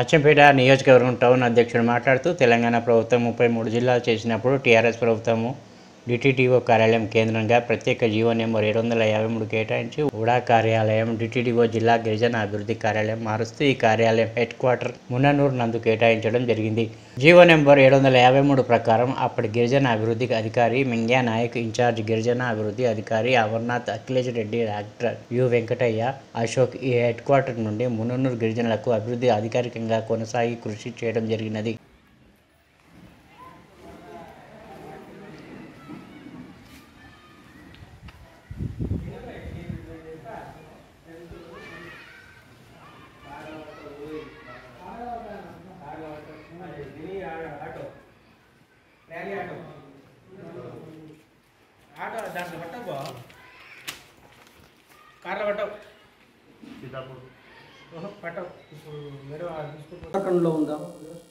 అచ్చంపేట నియోజకవర్గం టౌన్ అధ్యక్షుడు మాట్లాడుతూ తెలంగాణ ప్రభుత్వం 33 జిల్లాలు చేసినప్పుడు టీఆర్ఎస్ ప్రభుత్వము డిటిడిఓ కార్యాలయం కేంద్రంగా ప్రత్యేక జీవో నెంబర్ 753 కేటాయించి ఉడా కార్యాలయం డిటిడిఓ జిల్లా గిరిజన అభివృద్ధి కార్యాలయం మారుస్తూ ఈ కార్యాలయం హెడ్ క్వార్టర్ మున్ననూరు నందు కేటాయించడం జరిగింది. జీవో నెంబర్ 753 ప్రకారం అప్పటి గిరిజన అభివృద్ధి అధికారి మింగ్యా నాయక్, ఇన్ఛార్జ్ గిరిజన అభివృద్ధి అధికారి అమర్నాథ్, అఖిలేష్ రెడ్డి, డాక్టర్ యు వెంకటయ్య, అశోక్ ఈ హెడ్ క్వార్టర్ నుండి మున్ననూరు గిరిజనులకు అభివృద్ధి అధికారికంగా కొనసాగి కృషి చేయడం జరిగినది.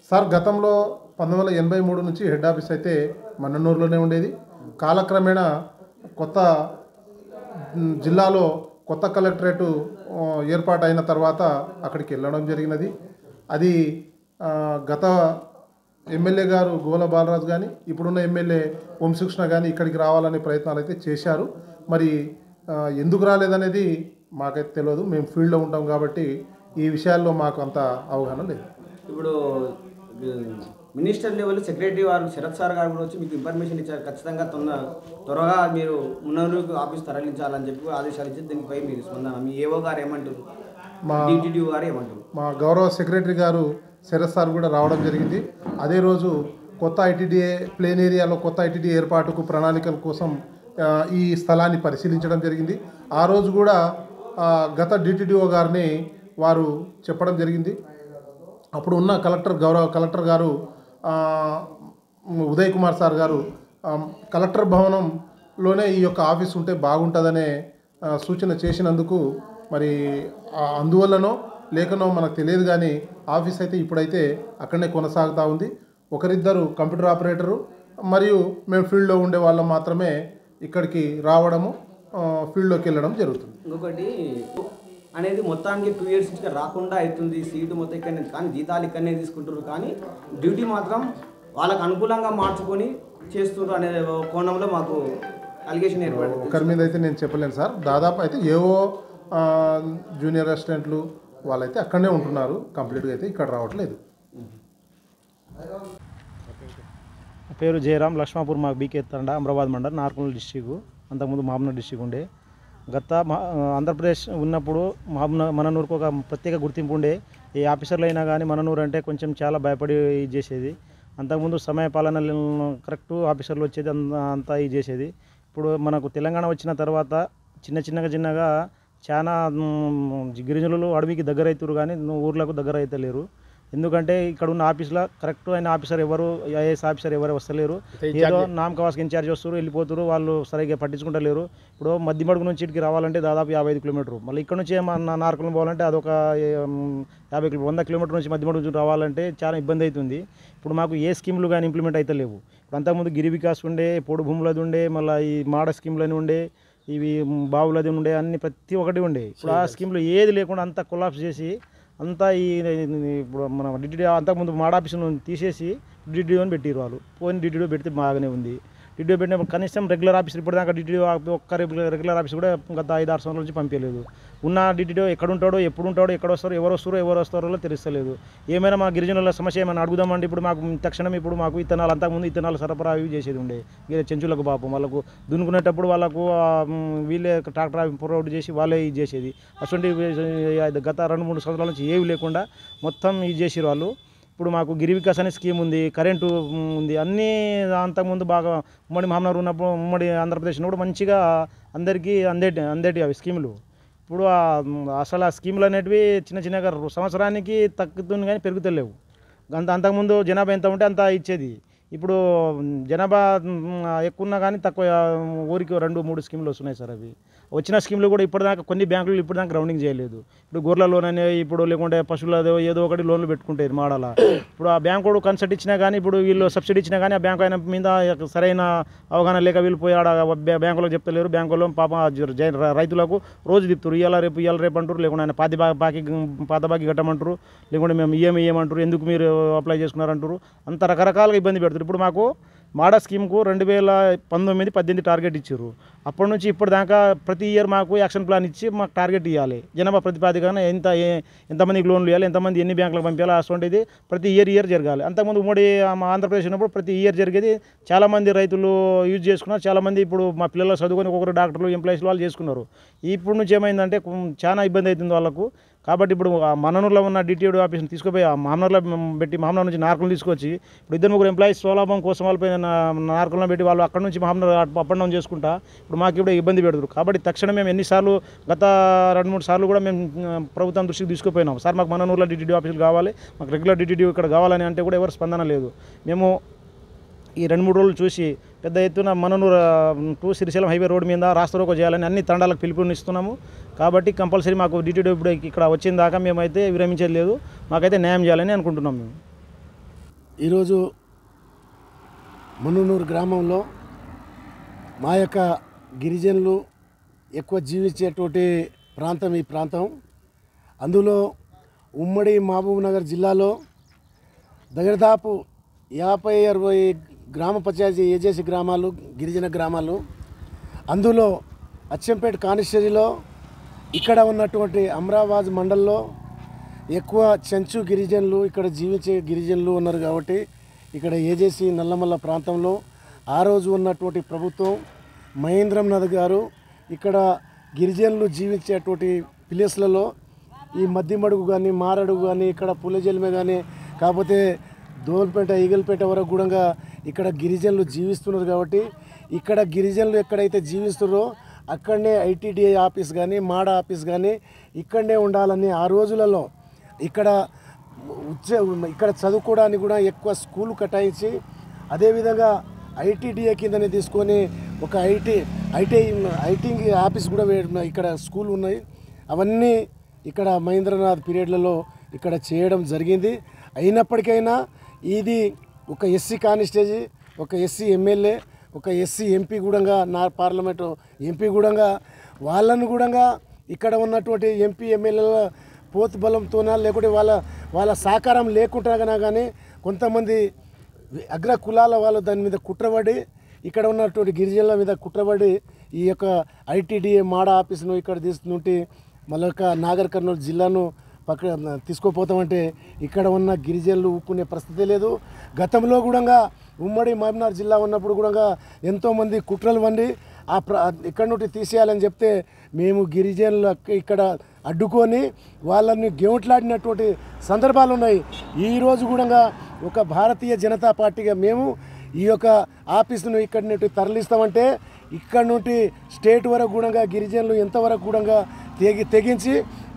సార్ గతంలో 1983 నుంచి హెడ్ ఆఫీస్ అయితే మన్ననూరులోనే ఉండేది. కాలక్రమేణా కొత్త జిల్లాలో కొత్త కలెక్టరేటు ఏర్పాటైన తర్వాత అక్కడికి వెళ్ళడం జరిగినది. అది గత ఎమ్మెల్యే గారు గోల బాలరాజు కానీ ఇప్పుడున్న ఎమ్మెల్యే వంశకృష్ణ కానీ ఇక్కడికి రావాలనే ప్రయత్నాలు అయితే చేశారు. మరి ఎందుకు రాలేదనేది మాకైతే తెలియదు. మేము ఫీల్డ్లో ఉంటాం కాబట్టి ఈ విషయాల్లో మాకు అంత అవగాహన లేదు. ఇప్పుడు మినిస్టర్ లెవెల్ సెక్రటరీ వారు శరత్ సార్ గారు కూడా వచ్చి మీకు ఇన్ఫర్మేషన్ ఇచ్చారు, ఖచ్చితంగా త్వరగా మీరు మున్ననూరు ఆఫీస్ తరలించాలని చెప్పి ఆదేశాలు ఇచ్చి దీనిపై మీరు స్పందన మీ ఏఓ గారు ఏమంటారు, మా డిటిడిఓ గారు ఏమంటారు? మా గౌరవ సెక్రటరీ గారు శరత్ సార్ కూడా రావడం జరిగింది. అదే రోజు కొత్త ఐటీడీఏ ప్లేన్ ఏరియాలో కొత్త ఐటీడీఏ ఏర్పాటుకు ప్రణాళికల కోసం ఈ స్థలాన్ని పరిశీలించడం జరిగింది. ఆ రోజు కూడా గత డిటిడిఓ గారిని వారు చెప్పడం జరిగింది. అప్పుడు ఉన్న గౌరవ కలెక్టర్ గారు ఉదయ్ కుమార్ సార్ గారు కలెక్టర్ భవనంలోనే ఈ యొక్క ఆఫీస్ ఉంటే బాగుంటుందనే సూచన చేసినందుకు మరి అందువల్లనో లేకనో మనకు తెలియదు, కానీ ఆఫీస్ అయితే ఇప్పుడైతే అక్కడనే కొనసాగుతూ ఉంది. ఒకరిద్దరు కంప్యూటర్ ఆపరేటరు మరియు మేము ఫీల్డ్లో ఉండే వాళ్ళం మాత్రమే ఇక్కడికి రావడము, ఫీల్డ్లోకి వెళ్ళడం జరుగుతుంది. ఇంకొకటి అనేది మొత్తానికి 2 years నుంచి రాకుండా అవుతుంది. సీటు మొత్తం ఇక్కడనే, కానీ జీతాలు ఇక్కడనే తీసుకుంటారు, కానీ డ్యూటీ మాత్రం వాళ్ళకు అనుకూలంగా మార్చుకొని చేస్తున్నారు అనే కోణంలో మాకు అలిగేషన్ ఏర్పడింది. ఒకరి మీద అయితే నేను చెప్పలేను సార్. దాదాపు అయితే ఏవో జూనియర్ అసిస్టెంట్లు వాళ్ళైతే అక్కడనే ఉంటున్నారు, కంప్లీట్గా అయితే ఇక్కడ రావట్లేదు. పేరు జయరాం, లక్ష్మాపూర్ మాకు బీకే తండ, అమరాబాద్ మండల్, నార్కల్ డిస్టిక్. అంతకుముందు మహబూబ్నగర్ డిస్టిక్ ఉండే. గత ఆంధ్రప్రదేశ్ ఉన్నప్పుడు మననూరుకు ఒక ప్రత్యేక గుర్తింపు ఉండే. ఏ ఆఫీసర్లు అయినా కానీ మననూరు అంటే కొంచెం చాలా భయపడి ఇది చేసేది. అంతకుముందు సమయ పాలన కరెక్ట్ ఆఫీసర్లు వచ్చేది, అంతా ఇది చేసేది. ఇప్పుడు మనకు తెలంగాణ వచ్చిన తర్వాత చిన్నగా చాలా గిరిజనులు అడవికి దగ్గర అవుతారు, కానీ ఊర్లకు దగ్గర అయితే లేరు. ఎందుకంటే ఇక్కడ ఉన్న ఆఫీసులో కరెక్ట్ అయిన ఆఫీసర్ ఎవరు, ఐఏఎస్ ఆఫీసర్ ఎవరు వస్తలేరు. ఏదో నామకవాస్కి ఇన్ఛార్జ్ వస్తారు, వెళ్ళిపోతారు, వాళ్ళు సరిగ్గా పట్టించుకుంటలేరు. ఇప్పుడు మధ్యమడుగు నుంచి ఇటుకి రావాలంటే దాదాపు 55 కిలోమీటర్లు, మళ్ళీ ఇక్కడ నుంచి నార్కల్ పోవాలంటే అదొక 100 కిలోమీటర్ నుంచి మధ్యమడుగు నుంచి రావాలంటే చాలా ఇబ్బంది అవుతుంది. ఇప్పుడు మాకు ఏ స్కీములు కానీ ఇంప్లిమెంట్ అయితే లేవు. ఇప్పుడు అంతకుముందు గిరి వికాస్ ఉండే, పొడు భూములది ఉండే, మళ్ళీ ఈ మాడ స్కీములని ఉండే, ఇవి బావులది ఉండే, అన్ని ప్రతి ఒక్కటి ఉండే. ఇప్పుడు ఆ స్కీమ్లో ఏది లేకుండా అంతా కొలాప్స్ చేసి అంతా ఇప్పుడు మన డిటిడిఓ అంతకుముందు మాడ ఆఫీసును తీసేసి డిటిడిఓని పెట్టిరు వాళ్ళు. పోయిన డిటిడిఓ పెడితే బాగానే ఉంది. డిటిడిఓ పెట్టినప్పుడు కనీసం రెగ్యులర్ ఆఫీసర్ ఇప్పటిదాకా డిటిడిఓ ఒక్క రెగ్యులర్ ఆఫీస్ కూడా గత 5-6 సంవత్సరాల నుంచి పంపించలేదు. ఉన్న డిటిడిఓ ఎక్కడ ఉంటాడో, ఎప్పుడు ఉంటాడో, ఎక్కడ వస్తారో, ఎవరు వస్తారో తెలుస్తలేదు. ఏమైనా మా గిరిజనుల సమస్య ఏమైనా అడుగుదామంటే ఇప్పుడు మాకు తక్షణం ఇప్పుడు మాకు ఇత్తనాలు, అంతకుముందు ఇత్తనాలు సరఫరా ఇవి చేసేది ఉండే చెంచులకు పాపం. వాళ్ళకు దున్నుకునేటప్పుడు వాళ్ళకు వీళ్ళే ట్రాక్టర్ ప్రొవైడ్ చేసి వాళ్ళే ఇది చేసేది. అటువంటి గత 2-3 సంవత్సరాల నుంచి ఏవి లేకుండా మొత్తం ఇది చేసారు వాళ్ళు. ఇప్పుడు మాకు గిరి వికాస్ అనే స్కీమ్ ఉంది, కరెంటు ఉంది, అన్నీ అంతకుముందు బాగా ఉమ్మడి మహబూబ్నగర్ ఉన్నప్పుడు, ఉమ్మడి ఆంధ్రప్రదేశ్ ఉన్నప్పుడు మంచిగా అందరికీ అందేటి అవి స్కీములు. ఇప్పుడు అసలు ఆ స్కీములు అనేటివి చిన్నగా సంవత్సరానికి తగ్గుతుంది కానీ పెరుగుతలేవు. అంతకుముందు జనాభా ఎంత ఉంటే అంత ఇచ్చేది. ఇప్పుడు జనాభా ఎక్కువ ఉన్నా కానీ తక్కువ, ఊరికి 2-3 స్కీములు వస్తున్నాయి సార్. అవి వచ్చిన స్కీమ్లు కూడా ఇప్పటిదాకా కొన్ని బ్యాంకులు ఇప్పటిదాకా గ్రౌండింగ్ చేయలేదు. ఇప్పుడు గొర్రెల లోన్ అనే ఇప్పుడు లేకుంటే పశువుల ఏదో ఒకటి లోన్లు పెట్టుకుంటారు మాడాల. ఇప్పుడు ఆ బ్యాంకు కన్సల్ట్ ఇచ్చినా కానీ ఇప్పుడు వీళ్ళు సబ్సిడీ ఇచ్చినా కానీ ఆ బ్యాంకు ఆయన మీద సరైన అవగాహన లేక వీళ్ళు పోయి ఆడ బ్యాంకులకు చెప్తలేరు. బ్యాంకులో పాపం రైతులకు రోజు తిప్పుతారు, ఇవాళ రేపు అంటారు, లేకుంటే ఆయన పాత బాకీ కట్టమంటారు, లేకుంటే మేము ఇయ్యమంటారు, ఎందుకు మీరు అప్లై చేసుకున్నారంటారు, అంత రకరకాలుగా ఇబ్బంది పెడతారు. ఇప్పుడు మాకు మాడా స్కీమ్కు 2019-18 టార్గెట్ ఇచ్చారు. అప్పటి నుంచి ఇప్పటిదాకా ప్రతి ఇయర్ మాకు యాక్షన్ ప్లాన్ ఇచ్చి మాకు టార్గెట్ ఇవ్వాలి. జనాభా ప్రాతిపదికన ఎంతమందికి లోన్లు ఇవ్వాలి, ఎంతమంది ఎన్ని బ్యాంకులకు పంపించాలి, అటువంటిది ప్రతి ఇయర్ జరగాలి. అంతకుముందు ఉమ్మడి ఆంధ్రప్రదేశ్ ఉన్నప్పుడు ప్రతి ఇయర్ జరిగేది. చాలామంది రైతులు యూజ్ చేసుకున్నారు. చాలామంది ఇప్పుడు మా పిల్లలు చదువుకొని ఒక్కొక్కరు డాక్టర్లు ఎంప్లాయీస్ వాళ్ళు చేసుకున్నారు. ఇప్పుడు నుంచి ఏమైందంటే చాలా ఇబ్బంది అవుతుంది వాళ్ళకు. కాబట్టి ఇప్పుడు మననూరులో ఉన్న డిటిఓడి ఆఫీస్ని తీసుకుపోయి మామనూరులో పెట్టి మామనూరు నుంచి నార్కులు తీసుకొచ్చి ఇప్పుడు 2-3 ఎంప్లాయీస్ స్వలాభం కోసం వాళ్ళపైన నార్కులను పెట్టి వాళ్ళు అక్కడ నుంచి మామనూరు అప్ అండ్ డౌన్ చేసుకుంటా ఇప్పుడు మాకు ఇప్పుడు ఇబ్బంది పెడతారు. కాబట్టి తక్షణం మేము ఎన్నిసార్లు గత 2-3 సార్లు కూడా మేము ప్రభుత్వం దృష్టికి తీసుకుపోయినాం. సార్ మాకు మననూరులో డిటిడి ఆఫీసులు కావాలి, మాకు రెగ్యులర్ డిటిడి ఇక్కడ కావాలని అంటే కూడా ఎవరు స్పందన లేదు. మేము ఈ 2-3 రోజులు చూసి పెద్ద ఎత్తున Mananur to Srisailam highway road మీద రాస్తారోకో చేయాలని అన్ని తండాలకు పిలుపునిస్తున్నాము. కాబట్టి కంపల్సరీ మాకు డిటిడి ఇప్పుడు ఇక్కడ వచ్చిన దాకా మేమైతే విరమించేది లేదు, మాకైతే న్యాయం చేయాలని అనుకుంటున్నాం. మేము ఈరోజు మననూరు గ్రామంలో మా యొక్క గిరిజనులు ఎక్కువ జీవించేటువంటి ప్రాంతం ఈ ప్రాంతం. అందులో ఉమ్మడి మహబూబ్నగర్ జిల్లాలో దాదాపు 50-60 గ్రామ పంచాయతీ ఏజెన్సీ గ్రామాలు, గిరిజన గ్రామాలు. అందులో అచ్చంపేట కాన్స్టిట్యూన్సీలో ఇక్కడ ఉన్నటువంటి అమరాబాద్ మండల్లో ఎక్కువ చెంచు గిరిజనులు, ఇక్కడ జీవించే గిరిజనులు ఉన్నారు. కాబట్టి ఇక్కడ ఏజెన్సీ నల్లమల్ల ప్రాంతంలో ఆ రోజు ఉన్నటువంటి ప్రభుత్వం మహేంద్రనాథ్ గారు ఇక్కడ గిరిజనులు జీవించేటువంటి ప్లేస్లలో ఈ మద్దిమడుగు కానీ, మారడుగు కానీ, ఇక్కడ పుల్లజల్మే కానీ, కాకపోతే దోల్పేట, ఈగల్పేట వరకు కూడా ఇక్కడ గిరిజనులు జీవిస్తున్నారు. కాబట్టి ఇక్కడ గిరిజనులు ఎక్కడైతే జీవిస్తున్నారో అక్కడనే ఐటీడీఐ ఆఫీస్ కానీ, మాడా ఆఫీస్ కానీ ఇక్కడనే ఉండాలని ఆ రోజులలో ఇక్కడ చదువుకోవడానికి కూడా ఎక్కువ స్కూల్ కేటాయించి, అదేవిధంగా ఐటీడీఐ కిందనే తీసుకొని ఒక ఐటీ ఆఫీస్ కూడా ఇక్కడ స్కూల్ ఉన్నాయి. అవన్నీ ఇక్కడ మహేంద్రనాథ్ పీరియడ్లలో ఇక్కడ చేయడం జరిగింది. అయినప్పటికైనా ఇది ఒక ఎస్సీ కాన్స్టిట్యూన్సీ, ఒక ఎస్సీ ఎమ్మెల్యే, ఒక ఎస్సీ ఎంపీ కూడా నా పార్లమెంటు ఎంపీ కూడా వాళ్ళను కూడా ఇక్కడ ఉన్నటువంటి ఎంపీ ఎమ్మెల్యేల పోతు బలంతోనా లేకుంటే వాళ్ళ సహకారం లేకుండా కానీ కొంతమంది అగ్ర కులాల వాళ్ళు దాని మీద కుట్రబడి ఇక్కడ ఉన్నటువంటి గిరిజనుల మీద కుట్రబడి ఈ యొక్క ఐటీడీఏ మాడా ఆఫీసును ఇక్కడ తీసుకుంటే మళ్ళీ నాగర్ కర్నూలు జిల్లాను తీసుకుపోతామంటే ఇక్కడ ఉన్న గిరిజనులు ఊపుకునే పరిస్థితి లేదు. గతంలో కూడా ఉమ్మడి మహబూబ్నగర్ జిల్లా ఉన్నప్పుడు కూడా ఎంతోమంది కుట్రలు వండి ఇక్కడ నుండి తీసేయాలని చెప్తే మేము గిరిజనులు ఇక్కడ అడ్డుకొని వాళ్ళని గేవుట్లాడినటువంటి సందర్భాలు ఉన్నాయి. ఈరోజు కూడా ఒక భారతీయ జనతా పార్టీగా మేము ఈ యొక్క ఆఫీసును ఇక్కడి నుండి తరలిస్తామంటే ఇక్కడ నుండి స్టేట్ వరకు కూడా గిరిజనులు ఎంతవరకు కూడా తెగించి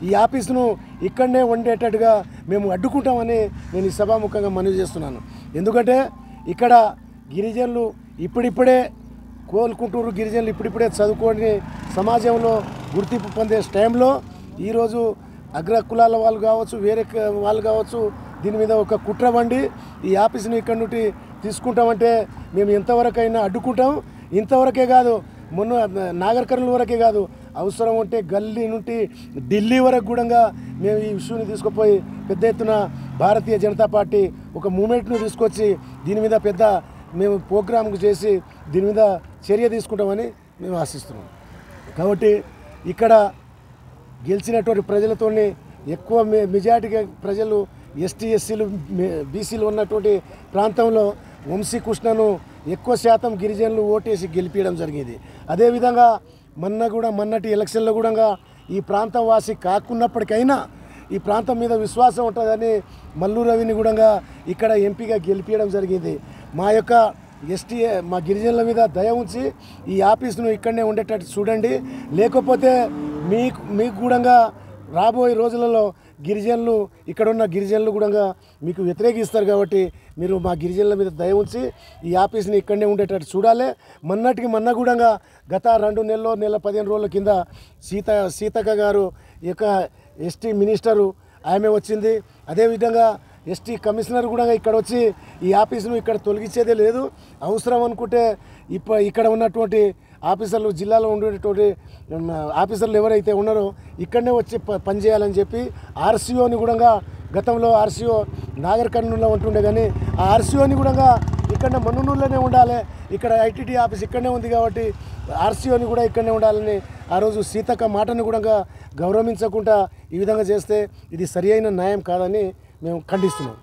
ఈ ఆఫీసును ఇక్కడనే ఉండేటట్టుగా మేము అడ్డుకుంటామని నేను ఈ సభాముఖంగా మనవి చేస్తున్నాను. ఎందుకంటే ఇక్కడ గిరిజనులు ఇప్పుడిప్పుడే కోలుకుంటూరు, గిరిజనులు ఇప్పుడిప్పుడే చదువుకొని సమాజంలో గుర్తింపు పొందే టైంలో ఈరోజు అగ్ర కులాల వాళ్ళు కావచ్చు, వేరే వాళ్ళు కావచ్చు, దీని మీద ఒక కుట్ర వండి ఈ ఆఫీసును ఇక్కడ నుండి తీసుకుంటామంటే మేము ఎంతవరకైనా అడ్డుకుంటాం. ఇంతవరకే కాదు, మొన్న నాగర్ కర్నూలు వరకే కాదు, అవసరం ఉంటే గల్లీ నుండి ఢిల్లీ వరకు కూడా మేము ఈ ఇష్యూని తీసుకుపోయి పెద్ద ఎత్తున భారతీయ జనతా పార్టీ ఒక మూమెంట్ను తీసుకొచ్చి దీని మీద పెద్ద మేము ప్రోగ్రామ్ చేసి దీని మీద చర్య తీసుకుంటామని మేము ఆశిస్తున్నాం. కాబట్టి ఇక్కడ గెలిచినటువంటి ప్రజలతో ఎక్కువ మెజారిటీగా ప్రజలు ఎస్టీ ఎస్సీలు బీసీలు ఉన్నటువంటి ప్రాంతంలో వంశీకృష్ణను ఎక్కువ శాతం గిరిజనులు ఓటేసి గెలిపించడం జరిగింది. అదేవిధంగా మొన్నటి ఎలక్షన్లో కూడా ఈ ప్రాంతం వాసి కాకున్నప్పటికైనా ఈ ప్రాంతం మీద విశ్వాసం ఉంటుందని మల్లు రవిని కూడా ఇక్కడ ఎంపీగా గెలిపించడం జరిగింది. మా యొక్క మా గిరిజనుల మీద దయ ఉంచి ఈ ఆఫీసును ఇక్కడనే ఉండేటట్టు చూడండి. లేకపోతే మీకు కూడా రాబోయే రోజులలో గిరిజనులు ఇక్కడ ఉన్న గిరిజనులు కూడా మీకు వ్యతిరేకిస్తారు కాబట్టి మీరు మా గిరిజనుల మీద దయ ఉంచి ఈ ఆఫీస్ని ఇక్కడనే ఉండేటట్టు చూడాలి. మొన్న కూడా గత 2 నెలల్లో 15 రోజుల కింద సీతక్క గారు యొక్క ఎస్టీ మినిస్టరు ఆమె వచ్చింది. అదేవిధంగా ఎస్టీ కమిషనర్ కూడా ఇక్కడ వచ్చి ఈ ఆఫీసును ఇక్కడ తొలగించేదే లేదు, అవసరం అనుకుంటే ఇక్కడ ఉన్నటువంటి ఆఫీసర్లు జిల్లాలో ఉండేటువంటి ఆఫీసర్లు ఎవరైతే ఉన్నారో ఇక్కడనే వచ్చి పనిచేయాలని చెప్పి ఆర్సీఓని కూడా గతంలో ఆర్సీఓ నాగర్ కర్నూలులో ఉంటుండే కానీ ఆ ఆర్సీఓని కూడా ఇక్కడ మన్ననూరులోనే ఉండాలి, ఇక్కడ ఐటీటీ ఆఫీస్ ఇక్కడనే ఉంది కాబట్టి ఆర్సీఓని కూడా ఇక్కడనే ఉండాలని ఆ రోజు సీతక్క మాటను కూడా గౌరవించకుండా ఈ విధంగా చేస్తే ఇది సరి అయిన న్యాయం కాదని మేము ఖండిస్తున్నాం.